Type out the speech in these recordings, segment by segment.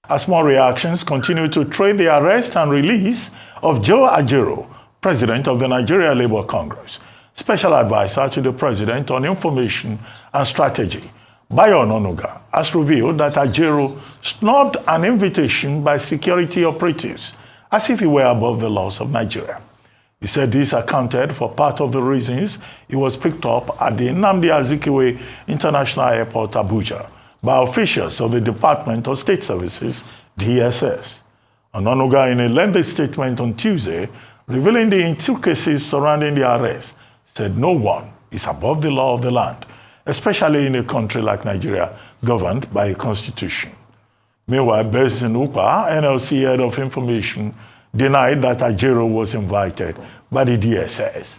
as more reactions continue to trail the arrest and release of Joe Ajaero, President of the Nigeria Labour Congress, Special Advisor to the President on Information and Strategy. Bayo Ononuga has revealed that Ajaero snubbed an invitation by security operatives as if he were above the laws of Nigeria. He said this accounted for part of the reasons he was picked up at the Nnamdi Azikiwe International Airport, Abuja, by officials of the Department of State Services, DSS. Ononuga, in a lengthy statement on Tuesday, revealing the intricacies surrounding the arrest, said no one is above the law of the land, especially in a country like Nigeria, governed by a constitution. Meanwhile, Bezin Ukwa, NLC Head of Information, denied that Ajaero was invited by the DSS.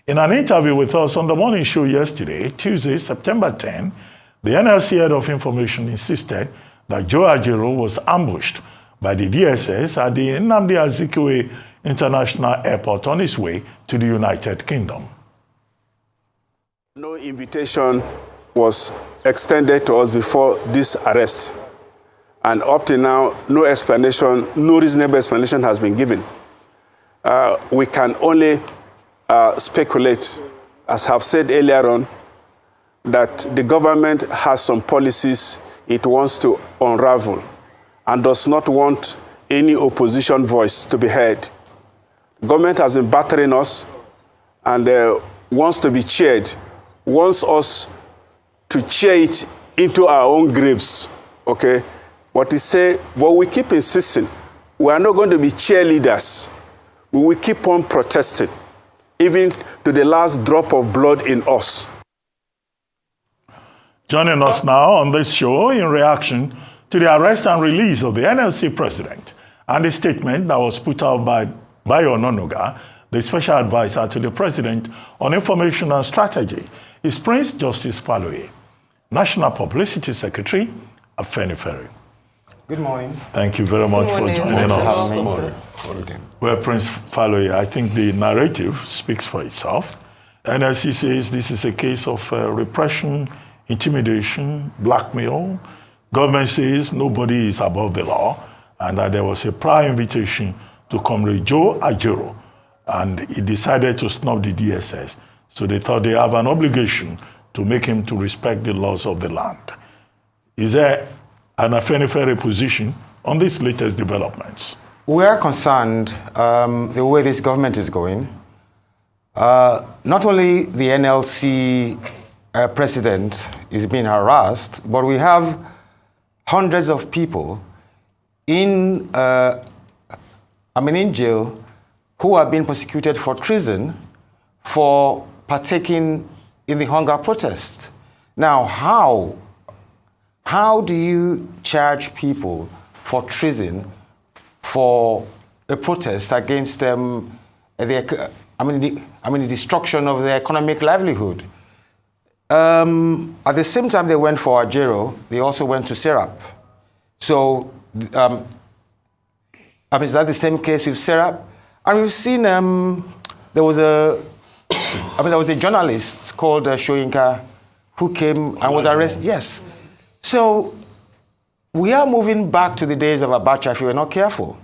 In an interview with us on the morning show yesterday, Tuesday, September 10, the NLC Head of Information insisted that Joe Ajaero was ambushed by the DSS at the Nnamdi Azikiwe International Airport on his way to the United Kingdom. No invitation was extended to us before this arrest. And up to now, no explanation, no reasonable explanation has been given. We can only speculate, as I've said earlier on, that the government has some policies it wants to unravel and does not want any opposition voice to be heard. The government has been battering us and wants to be cheered, wants us to cheer it into our own graves, okay? But we keep insisting, we are not going to be cheerleaders. We will keep on protesting, even to the last drop of blood in us. Joining us now on this show in reaction to the arrest and release of the NLC President and the statement that was put out by Bayo Ononuga, the Special Advisor to the President on Information and Strategy, is Prince Justice Faloye, National Publicity Secretary, Afenifere. Good morning. Thank you very much for joining us. Good morning. Well, Prince Faloye, I think the narrative speaks for itself. NLC says this is a case of repression, intimidation, blackmail. Government says nobody is above the law, and that there was a prior invitation to Comrade Joe Ajaero, and he decided to snub the DSS. So they thought they have an obligation to make him to respect the laws of the land. Is there an Afenifere position on these latest developments? We are concerned the way this government is going. Not only the NLC president is being harassed, but we have hundreds of people in jail who are being prosecuted for treason for partaking in the hunger protest. Now, how do you charge people for treason for a protest against the destruction of their economic livelihood? At the same time they went for Ajaero, they also went to Serap. So, is that the same case with Serap? And we've seen there was a journalist called Shoyinka who came and was arrested. Yes. So we are moving back to the days of Abacha if we are not careful.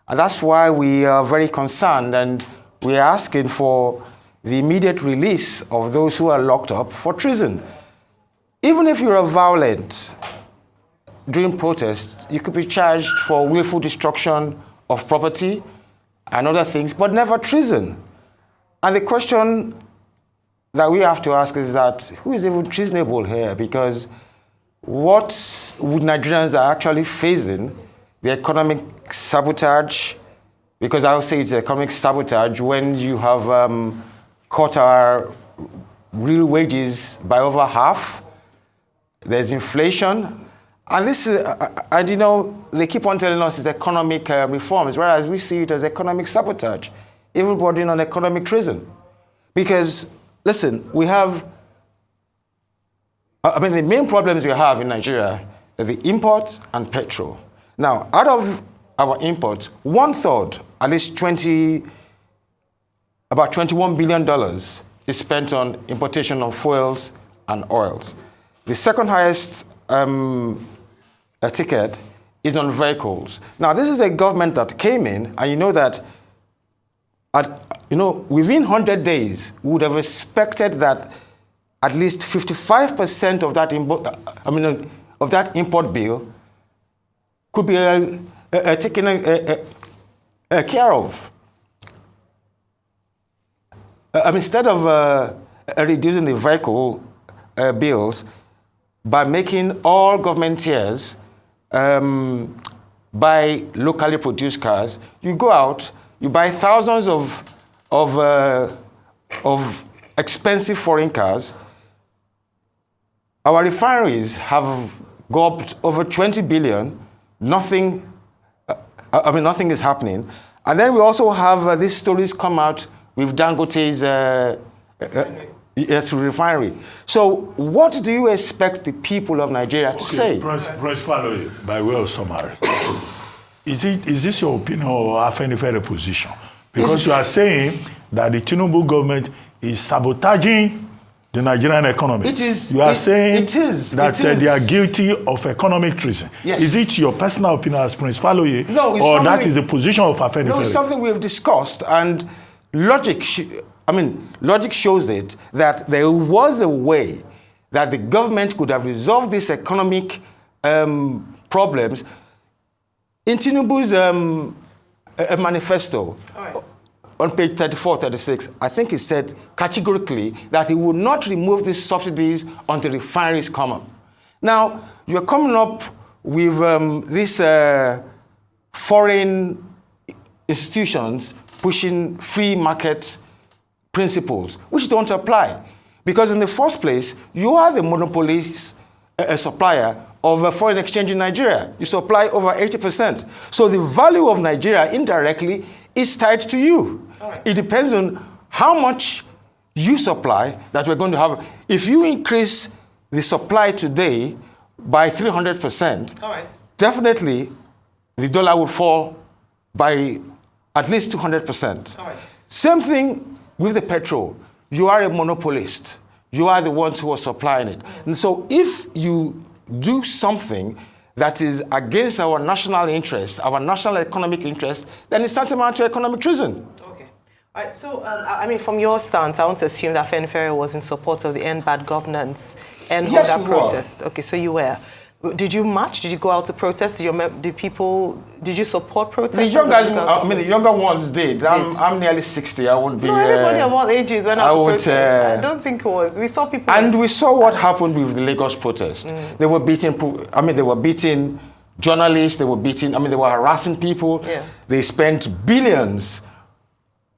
And that's why we are very concerned, and we are asking for the immediate release of those who are locked up for treason. Even if you are violent during protests, you could be charged for willful destruction of property and other things, but never treason. And the question that we have to ask is that, who is even treasonable here? Because what would Nigerians are actually facing, the economic sabotage, because I would say it's economic sabotage when you have cut our real wages by over half, there's inflation, and this is, they keep on telling us it's economic reforms, whereas we see it as economic sabotage, even bordering on economic treason. Because, listen, we have, the main problems we have in Nigeria are the imports and petrol. Now, out of our imports, 1/3, at least about $21 billion is spent on importation of fuels and oils. The second highest ticket is on vehicles. Now, this is a government that came in, and you know that within 100 days, we would have expected that at least 55% of that import bill could be taken care of. Instead of reducing the vehicle bills by making all government tiers buy locally produced cars, you go out, you buy thousands of expensive foreign cars. Our refineries have got over 20 billion. Nothing is happening. And then we also have these stories come out with Dangote's refinery. So what do you expect the people of Nigeria to say? Prince Faloye, by way of summary, is this your opinion or Afenifere position? Because you are saying that the Tinubu government is sabotaging the Nigerian economy. You are saying that they are guilty of economic treason. Yes. Is it your personal opinion as Prince Faloye, no, or that is the position of Afenifere? No, it's something we have discussed, and logic shows it that there was a way that the government could have resolved these economic problems. In Tinubu's manifesto, on page 34, 36, I think he said categorically that he would not remove these subsidies until refineries come up. Now, you're coming up with these foreign institutions pushing free market principles, which don't apply. Because in the first place, you are the monopolist supplier of foreign exchange in Nigeria. You supply over 80%. So the value of Nigeria indirectly is tied to you. Right. It depends on how much you supply that we're going to have. If you increase the supply today by 300%, definitely the dollar will fall by at least 200%. Same thing with the petrol. You are a monopolist. You are the ones who are supplying it. And so if you do something that is against our national interest, our national economic interest, then it's tantamount to economic treason. Okay. All right, so, from your stance, I want to assume that Afenifere was in support of the End Bad Governance and yes, that protest. Okay, so you were. Did you march? Did you go out to protest? Did you support protests? The young guys, the younger ones did. I'm nearly 60. I wouldn't be. No, everybody of all ages went out to protest. I don't think it was. We saw people. And we saw what happened with the Lagos protest. They were beating. They were beating journalists. They were beating. They were harassing people. Yeah. They spent billions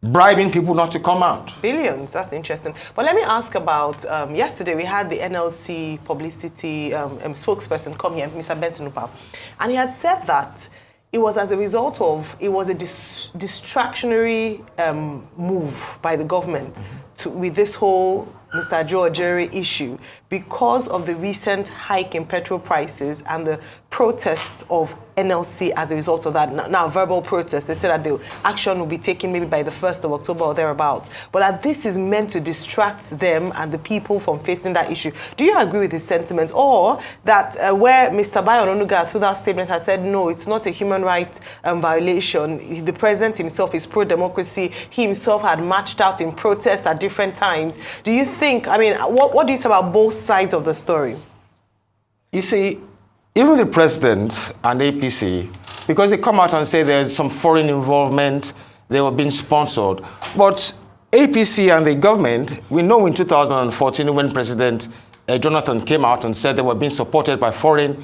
bribing people not to come out. Billions, that's interesting. But let me ask about, yesterday we had the NLC Publicity spokesperson come here, Mr. Benson Upal, and he had said that it was as a result of, it was a distractionary move by the government with this whole Mr. Joe Ajaero issue because of the recent hike in petrol prices and the protests of NLC as a result of that. Now, verbal protest, they said that the action will be taken maybe by the 1st of October or thereabouts, but that this is meant to distract them and the people from facing that issue. Do you agree with his sentiment? Or that where Mr. Bayo Ononuga through that statement has said, no, it's not a human rights violation. The president himself is pro-democracy. He himself had marched out in protests at different times. Do you think, what do you say about both sides of the story? You see, even the president and APC, because they come out and say there's some foreign involvement, they were being sponsored. But APC and the government, we know in 2014 when President Jonathan came out and said they were being supported by foreign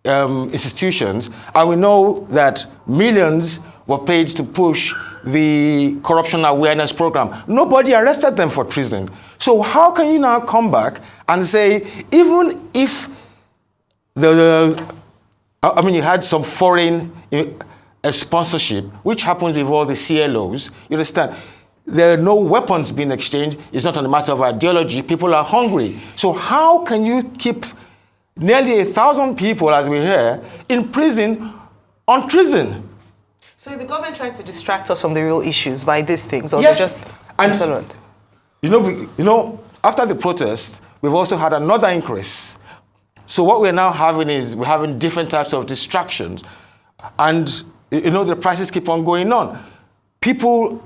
institutions, and we know that millions were paid to push the corruption awareness program. Nobody arrested them for treason. So how can you now come back and say, even if you had some foreign sponsorship, which happens with all the CLOs, you understand, there are no weapons being exchanged. It's not a matter of ideology. People are hungry. So how can you keep nearly 1,000 people, as we hear, in prison on treason? So is the government trying to distract us from the real issues by these things, or yes, they're just intolerant? You know, after the protest, we've also had another increase. So what we're now having is we're having different types of distractions. And, the prices keep on going on. People,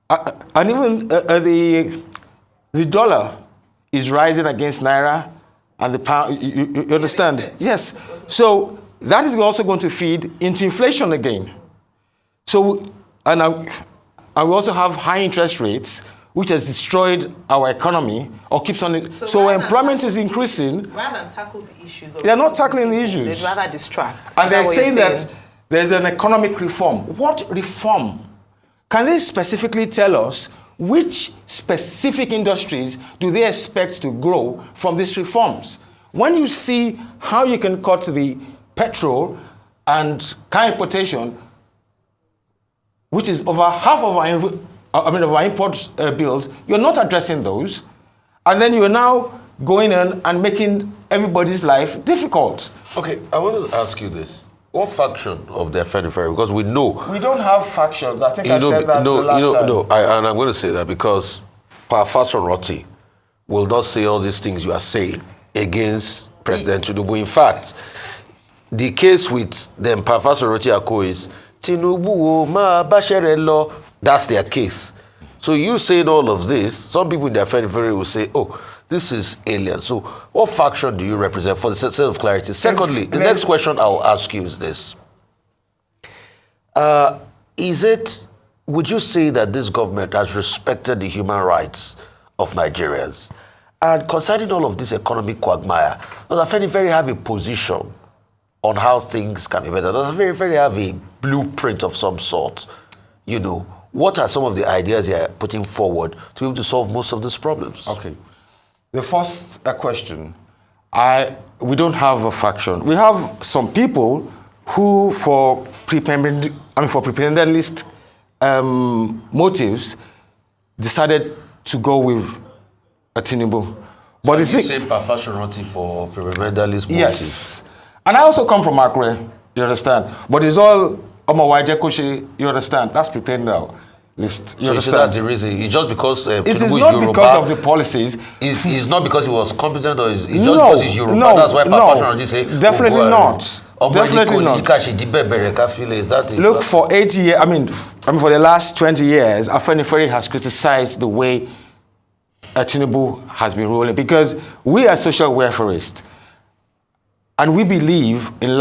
and even the dollar is rising against Naira and the pound, you understand? Yes. So that is also going to feed into inflation again. So, and we also have high interest rates, which has destroyed our economy or keeps on. So employment is increasing. Rather than tackle the issues. They're not tackling the issues. They'd rather distract. And they're saying that there's an economic reform. What reform? Can they specifically tell us which specific industries do they expect to grow from these reforms? When you see how you can cut the petrol and car importation, which is over half of our import bills, you're not addressing those. And then you're now going in and making everybody's life difficult. Okay, I want to ask you this. What faction of the Afenifere? Because we know... We don't have factions. I think I said that the last time. And I'm going to say that because Professor Roti will not say all these things you are saying against President Tinubu. In fact, the case with them, Professor Roti Ako is, Tinubu, ma bashere law, that's their case. So you saying all of this, some people in the Afenifere will say, oh, this is alien. So what faction do you represent for the sake of clarity? Secondly, the next question I'll ask you is this. Would you say that this government has respected the human rights of Nigerians? And concerning all of this economic quagmire, does Afenifere have a position on how things can be better? Does Afenifere have a blueprint of some sort? What are some of the ideas you're putting forward to be able to solve most of these problems? Okay. The first question, we don't have a faction. We have some people who, for preparedness motives, decided to go with Tinubu. But you say professionality for preparedness motives? Yes. And I also come from Akure, you understand? But it's all you understand? That's preparedness. List. You understand? That's the reason. It's just because it is not because of the policies. It's not because he was competent, or it's just because he's Yoruba. That's why professionals say definitely not. Definitely not. Is that it? Look, for 8 years, for the last 20 years, Afenifere has criticized the way Tinubu has been ruling, because we are social welfareists. And we believe in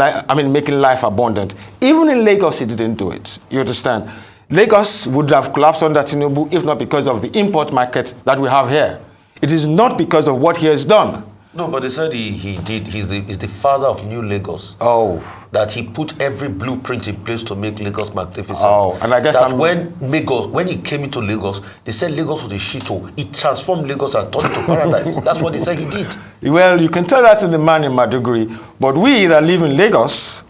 making life abundant. Even in Lagos, he didn't do it. You understand? Lagos would have collapsed under Tinubu if not because of the import market that we have here. It is not because of what he has done. No, but they said he did. He's the father of New Lagos. Oh. That he put every blueprint in place to make Lagos magnificent. Oh, and I guess that when he came into Lagos, they said Lagos was a shithole. He transformed Lagos and turned it to paradise. That's what they said he did. Well, you can tell that to the man in Maduguri, but we that live in Lagos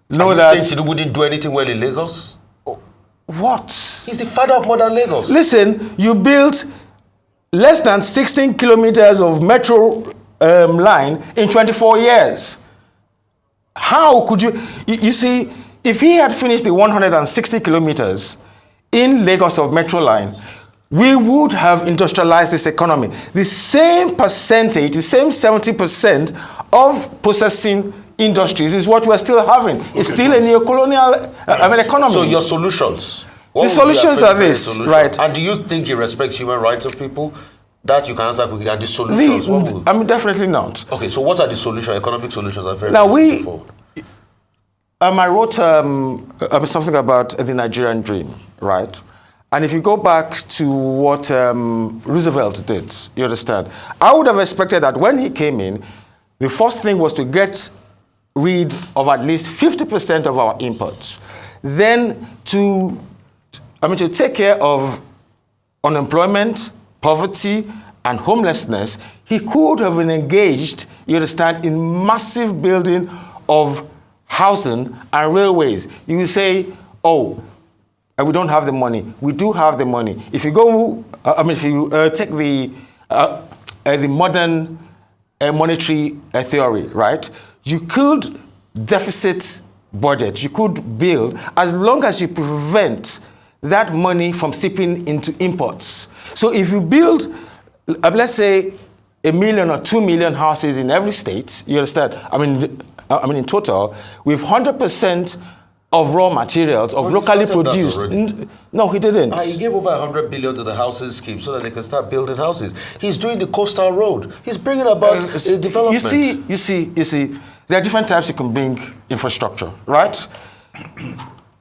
know that... Are you saying Tinubu didn't do anything well in Lagos? What? He's the father of modern Lagos. Listen, you built less than 16 kilometers of metro line in 24 years. How could you... You see, if he had finished the 160 kilometers in Lagos of metro line, we would have industrialized this economy. The same percentage, the same 70% of processing industries is what we're still having. It's still a neo-colonial economy. So your solutions? The solutions are this, right? And do you think he respects human rights of people? That you can answer quickly. And the solutions? Definitely not. Okay, so what are the solutions, economic solutions? I wrote something about the Nigerian dream, right? And if you go back to what Roosevelt did, you understand, I would have expected that when he came in, the first thing was to get rid of at least 50% of our imports. Then to take care of unemployment, poverty, and homelessness, he could have been engaged, you understand, in massive building of housing and railways. You will say, oh, we don't have the money. We do have the money. If you go, if you take the modern monetary theory, right? You could deficit budget. You could build as long as you prevent that money from seeping into imports. So if you build, let's say, 1 million or 2 million houses in every state. You understand? I mean, in total, with 100% of raw materials of locally produced. No, he didn't. He gave over 100 billion to the housing scheme so that they can start building houses. He's doing the coastal road. He's bringing about development. You see, there are different types you can bring infrastructure, right?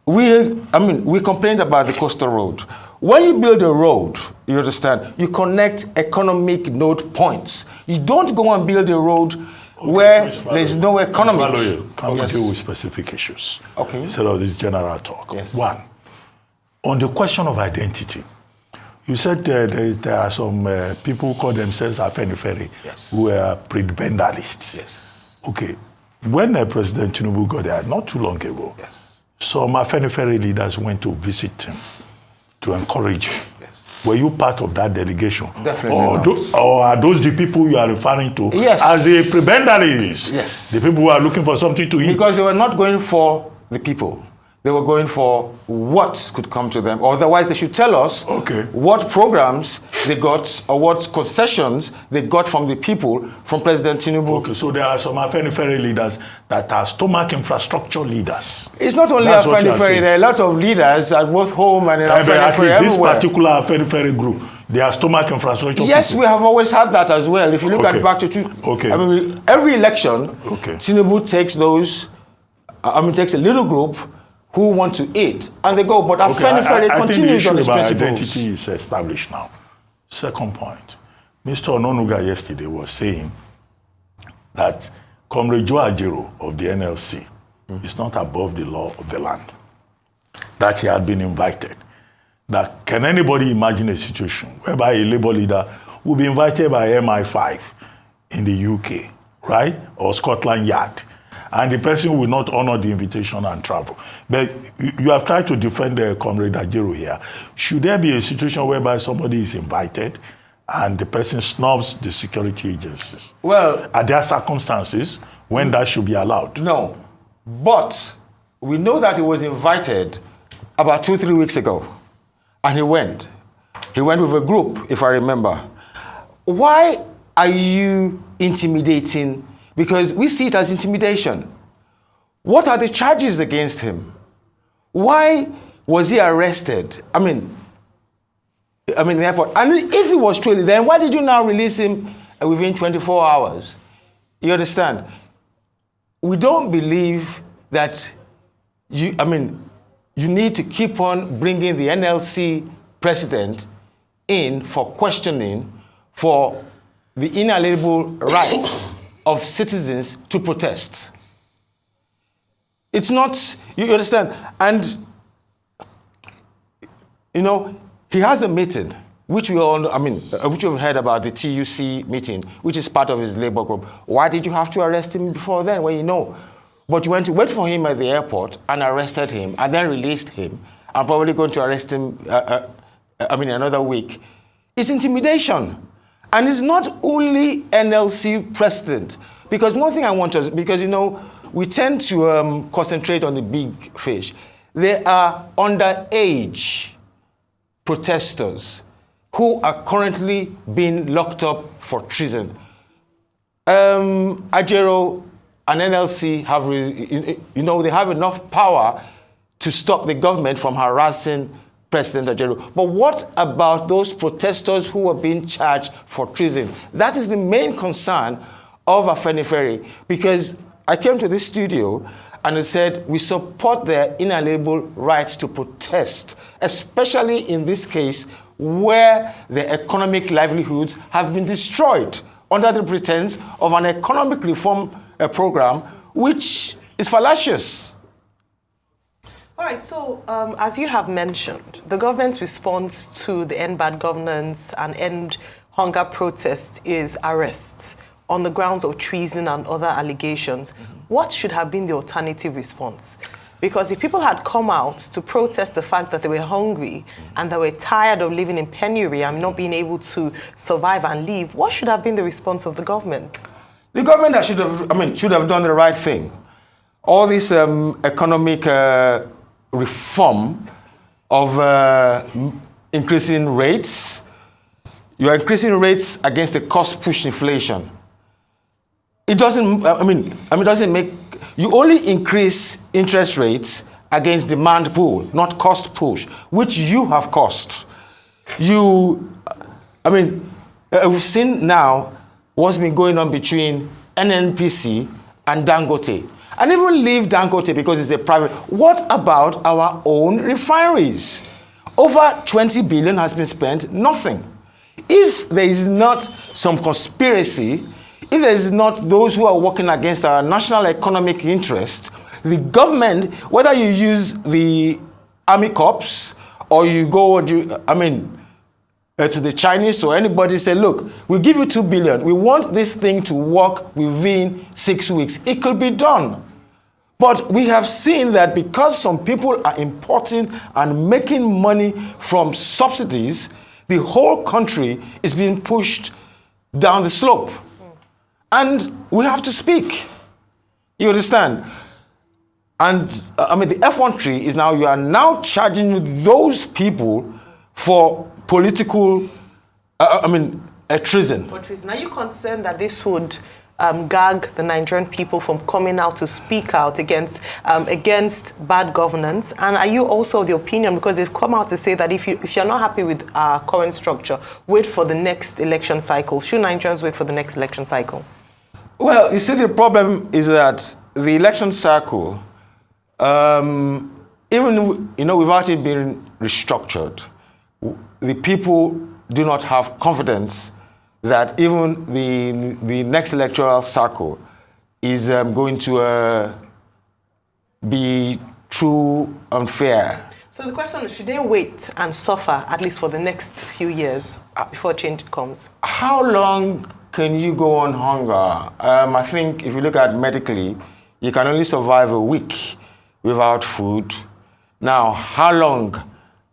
We complained about the coastal road. When you build a road, you understand, you connect economic node points. You don't go and build a road where there's no economy. Faloye, can we deal with specific issues? Okay. Instead of this general talk. Yes. One, on the question of identity, you said there are some people who call themselves Afenifere, who are prebendalists. Yes. Okay. When President Tinubu got there, not too long ago, some Afenifere leaders went to visit him to encourage him. Were you part of that delegation? Definitely not. Or are those the people you are referring to Yes. as the prebendalists? Yes. The people who are looking for something to eat? Because they were not going for the people. They were going for what could come to them. Otherwise, they should tell us what programs they got or what concessions they got from the people, from President Tinubu. Okay, so there are some Afenifere leaders that are stomach infrastructure leaders. It's not only That's what you are Afenifere. saying. There are a lot of leaders at both home and in Afenifere This everywhere. particular Afenifere group, they are stomach infrastructure Yes, people. we have always had that as well. If you look at back to every election, Tinubu takes takes a little group who want to eat, and they go, but Afenifere continues on his principles. Identity is established now. Second point, Mr. Ononuga yesterday was saying that Comrade Joe Ajaero of the NLC is not above the law of the land, that he had been invited. That can anybody imagine a situation whereby a Labour leader will be invited by MI5 in the UK, right, or Scotland Yard, and the person will not honor the invitation and travel? But you have tried to defend Comrade Ajaero here. Should there be a situation whereby somebody is invited and the person snubs the security agencies? Well, are there circumstances when that should be allowed? No, but we know that he was invited about 2-3 weeks ago, and he went. He went with a group, if I remember. Why are you intimidating? Because we see it as intimidation. What are the charges against him? Why was he arrested? I mean, in the airport. And if he was truly, then why did you now release him within 24 hours? You understand? We don't believe that you need to keep on bringing the NLC president in for questioning for the inalienable rights of citizens to protest. It's not, you understand? And, he has a meeting, which we all know, which we've heard about, the TUC meeting, which is part of his labor group. Why did you have to arrest him before then, when you know? But you went to wait for him at the airport and arrested him and then released him. I'm probably going to arrest him, another week. It's intimidation. And it's not only NLC president. Because one thing I want to, we tend to concentrate on the big fish. There are underage protesters who are currently being locked up for treason. Ajaero and NLC have, they have enough power to stop the government from harassing President Ajaero. But what about those protesters who are being charged for treason? That is the main concern of Afenifere, because I came to this studio and I said, we support their inalienable rights to protest, especially in this case where their economic livelihoods have been destroyed under the pretense of an economic reform program, which is fallacious. All right, so as you have mentioned, the government's response to the End Bad Governance and End Hunger protest is arrests on the grounds of treason and other allegations. What should have been the alternative response? Because if people had come out to protest the fact that they were hungry and they were tired of living in penury and not being able to survive and live, what should have been the response of the government? The government should have done the right thing. All this economic reform of increasing rates, You are increasing rates against the cost-push inflation. It doesn't, it doesn't make, you only increase interest rates against demand pull, not cost push, which you have cost. We've seen now what's been going on between NNPC and Dangote. And even leave Dangote because it's a private. What about our own refineries? Over 20 billion has been spent, nothing. If there is not some conspiracy, if there is not those who are working against our national economic interest, the government, whether you use the army corps or you go, to the Chinese or anybody say, look, we'll give you 2 billion. We want this thing to work within 6 weeks. It could be done. But we have seen that because some people are importing and making money from subsidies, the whole country is being pushed down the slope. And we have to speak. You understand? And the F1 tree is now, you are now charging those people for political, a treason. For treason. Are you concerned that this would gag the Nigerian people from coming out to speak out against bad governance? And are you also of the opinion, because they've come out to say that if you're not happy with our current structure, wait for the next election cycle? Should Nigerians wait for the next election cycle? Well, you see, the problem is that the election cycle, even without it being restructured, the people do not have confidence that even the next electoral cycle is going to be true and fair. So the question is, should they wait and suffer at least for the next few years before change comes? How long can you go on hunger? I think if you look at medically, you can only survive a week without food. Now, how long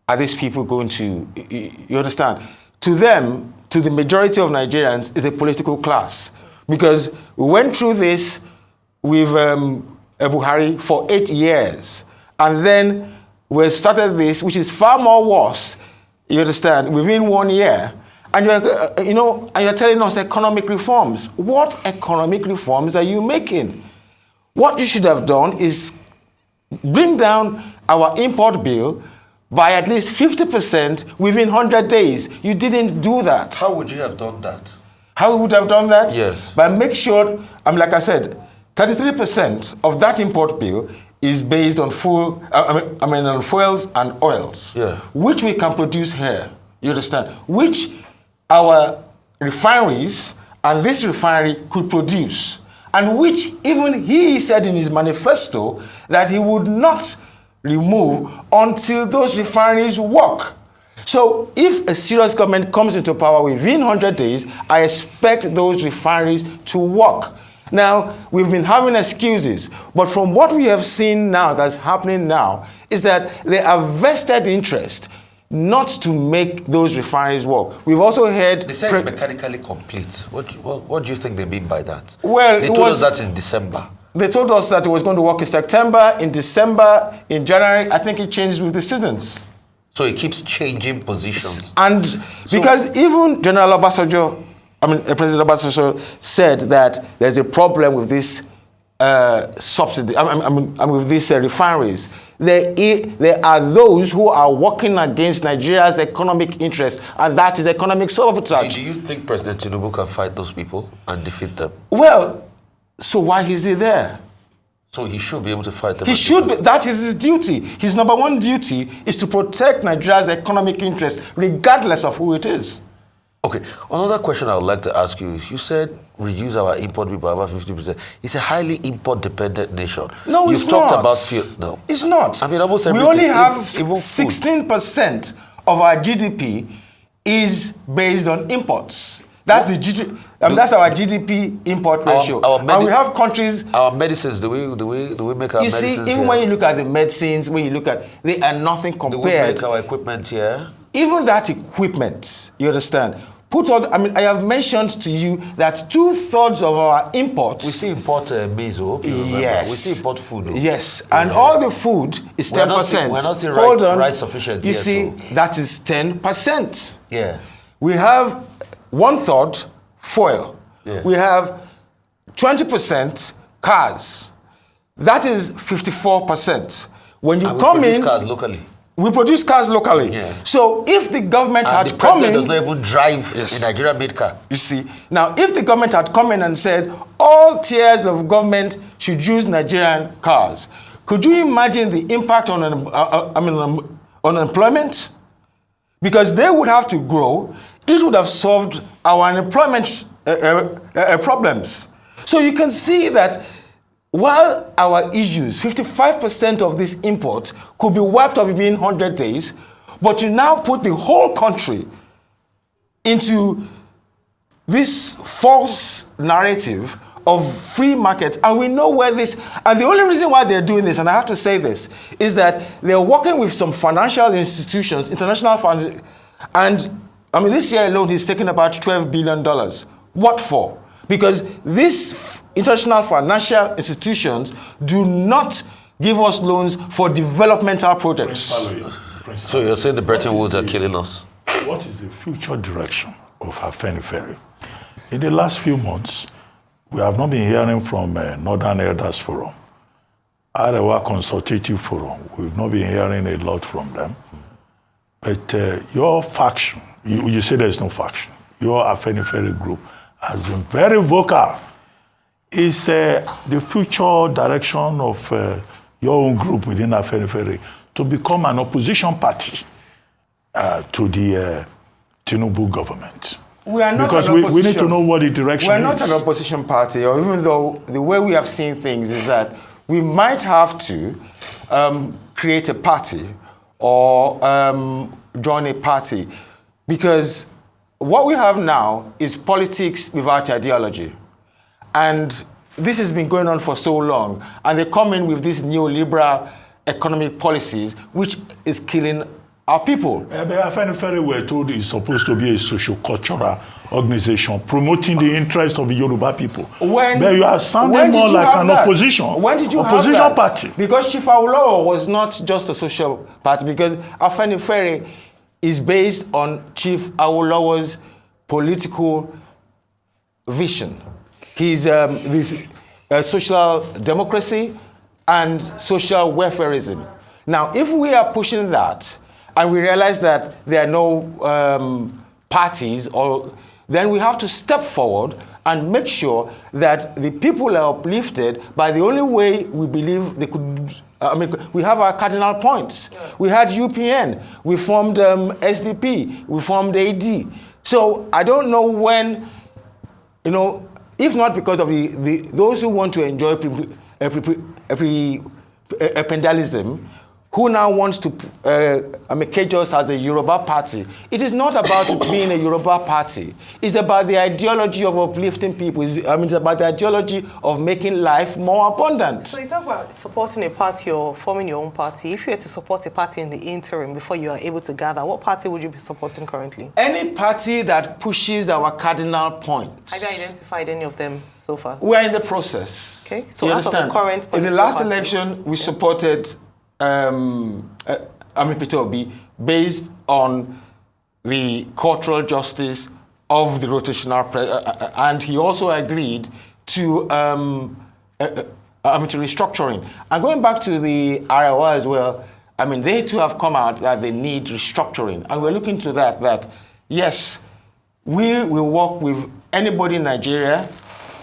are these people going to, you understand? To them, to the majority of Nigerians, is a political class. Because we went through this with Buhari for 8 years. And then we started this, which is far more worse, you understand, within 1 year. And you're telling us economic reforms. What economic reforms are you making? What you should have done is bring down our import bill by at least 50% within 100 days. You didn't do that. How would you have done that? How we would have done that? Yes. By make sure, like I said, 33% of that import bill is based on on fuels and oils, yeah, which we can produce here. You understand? Which our refineries and this refinery could produce, and which even he said in his manifesto that he would not remove until those refineries work. So if a serious government comes into power within 100 days, I expect those refineries to work. Now, we've been having excuses, but from what we have seen now that's happening now is that there are vested interest not to make those refineries work. We've also heard... They said it's mechanically complete. What do you think they mean by that? Well, they told us that in December. They told us that it was going to work in September, in December, in January. I think it changed with the seasons. So it keeps changing positions. And because even General Abacha, President Abacha said that there's a problem with this subsidy, with these refineries. There are those who are working against Nigeria's economic interests, and that is economic sabotage. Do you think President Tinubu can fight those people and defeat them? Well, so why is he there? So he should be able to fight them. He should be. That is his duty. His number one duty is to protect Nigeria's economic interests, regardless of who it is. Okay. Another question I would like to ask you is, you said reduce our import bill by about 50%. It's a highly import-dependent nation. No, it's not. You've talked about fuel. No. It's not. Almost we everything. only have even 16% of our GDP is based on imports. That's the GDP. That's our GDP import ratio. And we have countries. Our medicines, do we make our medicines? You see, even when you look at the medicines, when you look at, they are nothing compared. Do we make our equipment here? Even that equipment, you understand. I have mentioned to you that 2/3 of our imports. We still import maize, yes. We still import food. Yes, and all the food is 10%. We're not still Hold on. rice sufficient. You see, that is 10%. Yeah. We have 1/3 fuel. Yeah. We have 20% cars. That is 54%. When you And we come produce in, cars locally. we produce cars locally. Yeah. So if the government And had the come president in, does not even drive Yes. a Nigeria-made car. you see, now if the government had come in and said all tiers of government should use Nigerian cars, could you imagine the impact on on employment? Because they would have to grow. It would have solved our unemployment problems. So you can see that while our issues, 55% of this import could be wiped off within 100 days, but you now put the whole country into this false narrative of free market, and we know where this, and the only reason why they're doing this, and I have to say this, is that they're working with some financial institutions, international funds, and I mean this year alone he's taken about $12 billion. What for? Because these international financial institutions do not give us loans for developmental projects. So you're saying the Bretton Woods are killing us? What is the future direction of Afenifere? In the last few months, we have not been hearing from Northern Elders Forum, Arewa Consultative Forum. We've not been hearing a lot from them. But your faction, you say there's no faction, your Afenifere group has been very vocal. Is the future direction of your own group within Afenifere to become an opposition party to the Tinubu government? We are not because an opposition. we need to know what the direction We're is. not an opposition party, or even though the way we have seen things is that we might have to create a party or join a party, because what we have now is politics without ideology. And this has been going on for so long, and they come in with these neoliberal economic policies, which is killing our people. Afenifere, we're told, is supposed to be a socio-cultural organization promoting the interest of the Yoruba people. But you are sounding more like an opposition. When did you opposition have that? party? Because Chief Awolowo was not just a social party, because Afenifere is based on Chief Awolowo's political vision. He's this social democracy and social welfareism. Now, if we are pushing that, and we realize that there are no parties, then we have to step forward and make sure that the people are uplifted by the only way we believe they could. We have our cardinal points. We had UPN, we formed SDP, we formed AD. So I don't know when, if not because of those who want to enjoy appendalism, who now wants to cage us as a Yoruba party. It is not about being a Yoruba party. It's about the ideology of uplifting people. It's about the ideology of making life more abundant. So you talk about supporting a party or forming your own party. If you were to support a party in the interim before you are able to gather, what party would you be supporting currently? Any party that pushes our cardinal points. Have you identified any of them so far? We're in the process. Okay, so you out of understand? the current in the political last parties. election, we supported Peter Obi based on the cultural justice of the rotational and he also agreed to restructuring. And going back to the Arewa as well, they too have come out that they need restructuring, and we're looking to that yes, we will work with anybody in Nigeria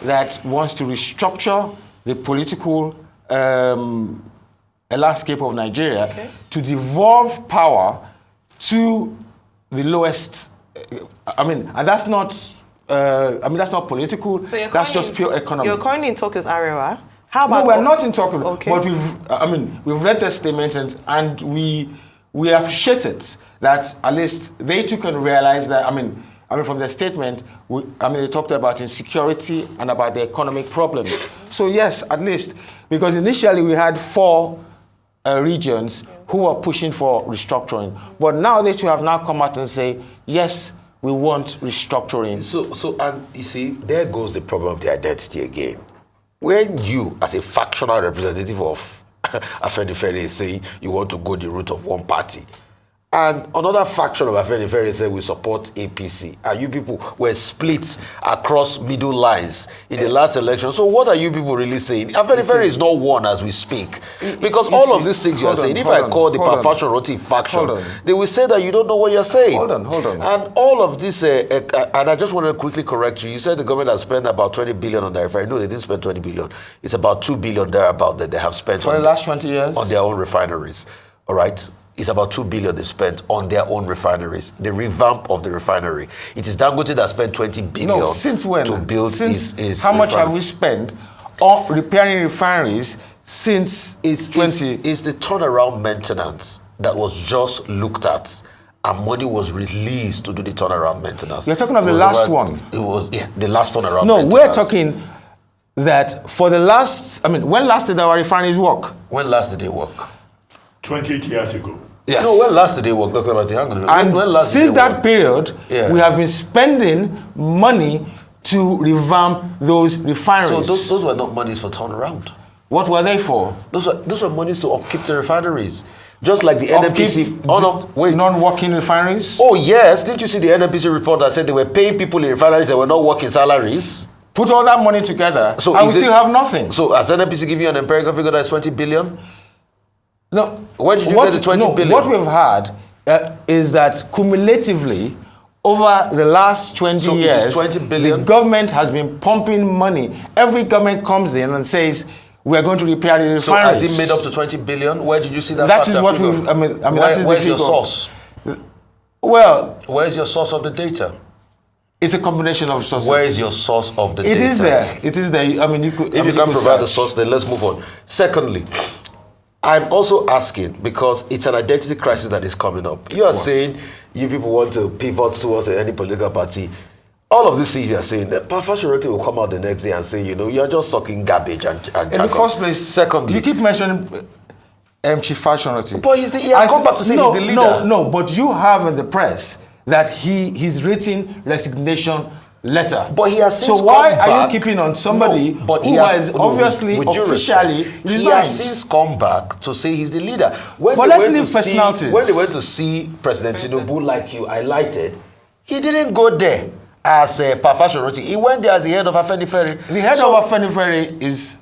that wants to restructure the political landscape of Nigeria, to devolve power to the lowest. And that's not. That's not political. So that's just pure economic. You're currently in talk with Arewa. How about? No, we're not in talk. Okay. But we've read the statement and we appreciate it that at least they too can realize that. From their statement, they talked about insecurity and about the economic problems. So yes, at least, because initially we had 4 regions who were pushing for restructuring, but now they too have now come out and say, yes, we want restructuring. And you see, there goes the problem of the identity again. When you, as a factional representative of Afenifere, is saying you want to go the route of one party, And another faction of Afenifere said we support APC. And you people were split across middle lines in the last election. So what are you people really saying? Afenifere is not one as we speak. Because all of these things you are saying, if I call the Fashion Roti faction, they will say that you don't know what you're saying. Hold on. And all of this, and I just want to quickly correct you. You said the government has spent about 20 billion on the refinery. No, they didn't spend 20 billion. It's about 2 billion thereabout that they have spent for the last 20 years on their own refineries. All right? It's about 2 billion they spent on their own refineries, the revamp of the refinery. It is Dangote that spent 20 billion since when? To build his how much have we spent on repairing refineries since it's the turnaround maintenance that was just looked at and money was released to do the turnaround maintenance. You're talking of the last one. It was, the last turnaround No, maintenance. we're talking that for the last, when last did our refineries work? When last did they work? 28 years ago. Yes. No, when last did they work? Dr. Abati, hang on. And since that period, we have been spending money to revamp those refineries. So those were not monies for turnaround. What were they for? Those were monies to upkeep the refineries. Just like the NNPC. Non-working refineries? Oh, yes. Didn't you see the NNPC report that said they were paying people in refineries that were not working salaries? Put all that money together, and we still have nothing. So has NNPC given you an empirical figure that is 20 billion? No. Where did you get the 20 billion? What we've had is that cumulatively, over the last 20 years, it is 20 billion. The government has been pumping money. Every government comes in and says, we are going to repair the refineries. So has it made up to 20 billion? Where did you see that? That is what we've, where's your source? Well, where's your source of the data? It's a combination of sources. Where is your source of the data? It is there. It is there. If you can't provide the source, then let's move on. Secondly, I'm also asking because it's an identity crisis that is coming up. You are saying you people want to pivot towards any political party. All of these things you are saying, the Fashion Roti will come out the next day and say, you're just sucking garbage and in the first place, secondly, you keep mentioning Chief Fashion Roti. But he has come back to say he's the leader. No, but you have in the press that he's written resignation letter. But he has since so why come back, are you keeping on somebody who has obviously officially resigned? He has since come back to say he's the leader. But let's leave personalities. When they went to see President Tinubu, like you highlighted, he didn't go there as Fashion Roti. He went there as the head of Afenifere. The head of Afenifere is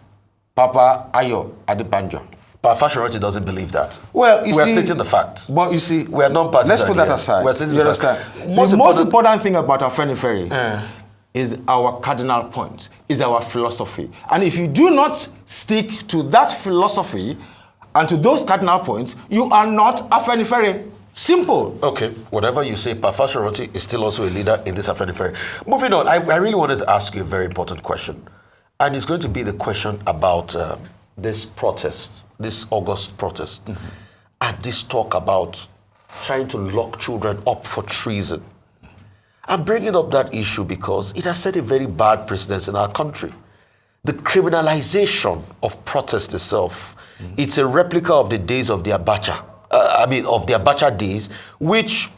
Papa Ayo Adebanjo. But Fashion Roti doesn't believe that. Well, we are stating the facts. But you see, we are non-partisan. Let's put that aside. You understand? The most important thing about Afenifere is our cardinal point, is our philosophy. And if you do not stick to that philosophy and to those cardinal points, you are not Afenifere. Simple. Okay, whatever you say, Fashion Roti is still also a leader in this Afenifere. Moving on, I really wanted to ask you a very important question. And it's going to be the question about this protest, this August protest, and this talk about trying to lock children up for treason. I'm bringing up that issue because it has set a very bad precedent in our country. The criminalization of protest itself, it's a replica of the days of the Abacha, of the Abacha days, which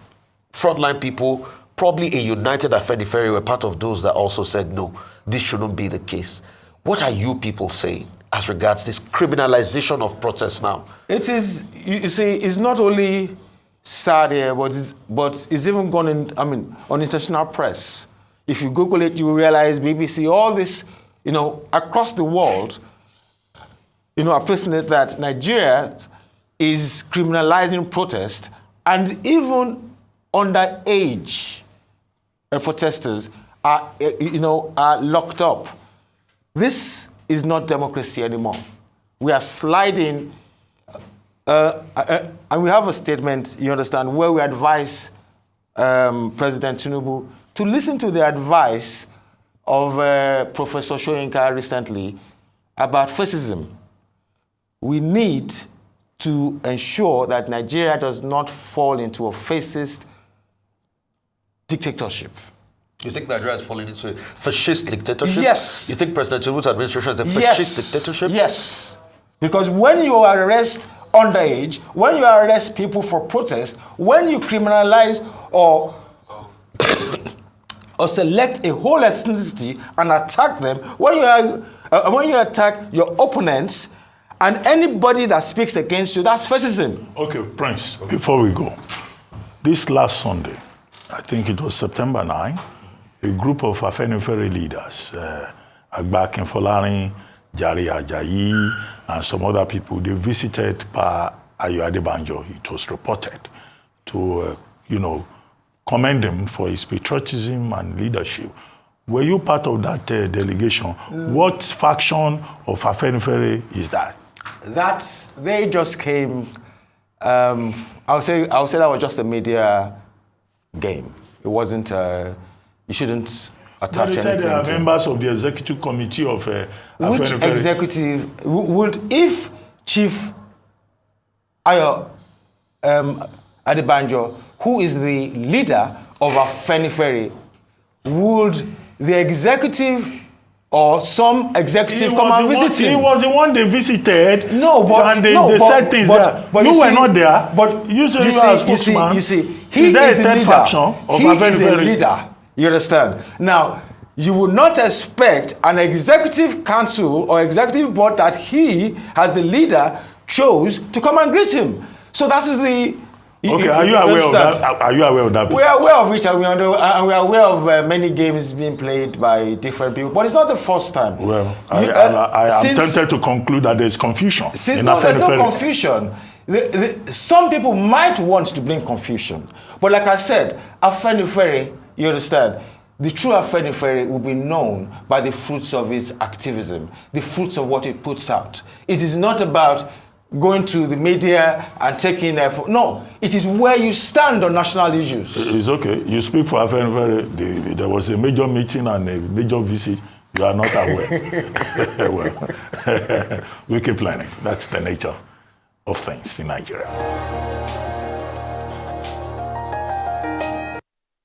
frontline people, probably a united Afenifere, were part of those that also said, no, this shouldn't be the case. What are you people saying as regards this criminalization of protests now? It is, you see, it's not only sad here, but it's even gone in, on international press. If you Google it, you will realize BBC, all this, across the world, are placing it that Nigeria is criminalizing protest, and even underage protesters are locked up. This is not democracy anymore. We are sliding, and we have a statement, you understand, where we advise President Tinubu to listen to the advice of Professor Soyinka recently about fascism. We need to ensure that Nigeria does not fall into a fascist dictatorship. You think Nigeria is falling into a fascist dictatorship? Yes. You think President Tinubu's administration is a fascist dictatorship? Yes. Because when you arrest underage, when you arrest people for protest, when you criminalize or select a whole ethnicity and attack them, when you attack your opponents and anybody that speaks against you, that's fascism. Okay, Prince, before we go, this last Sunday, I think it was September 9, a group of Afenifere leaders, Faloye, Ajaero, and some other people, they visited Ajaero. It was reported to, commend him for his patriotism and leadership. Were you part of that delegation? What faction of Afenifere is that? They just came. I'll say that was just a media game. It wasn't. You shouldn't attach anything. But you said they are members of the executive committee of Afenifere. Which executive would, if Chief Adebanjo, who is the leader of Afenifere, would the executive or some executive come and visit him? He was the one they visited. No, but and they said things there. But you were not there. But you see, he is the leader. Faction of he is a leader. You understand? Now, you would not expect an executive council or executive board that he, as the leader, chose to come and greet him. So that is the. Okay, are you aware of that? Are you aware of that? We are aware of it, and we are aware of many games being played by different people. But it's not the first time. Well, I am tempted to conclude that there's confusion. There's no confusion. Some people might want to bring confusion, but like I said, Afenifere, you understand, the true Afenifere will be known by the fruits of its activism, the fruits of what it puts out. It is not about going to the media and taking effort. No, it is where you stand on national issues. It's okay. You speak for Afenifere. There was a major meeting and a major visit. You are not aware. Well, we keep learning. That's the nature of things in Nigeria.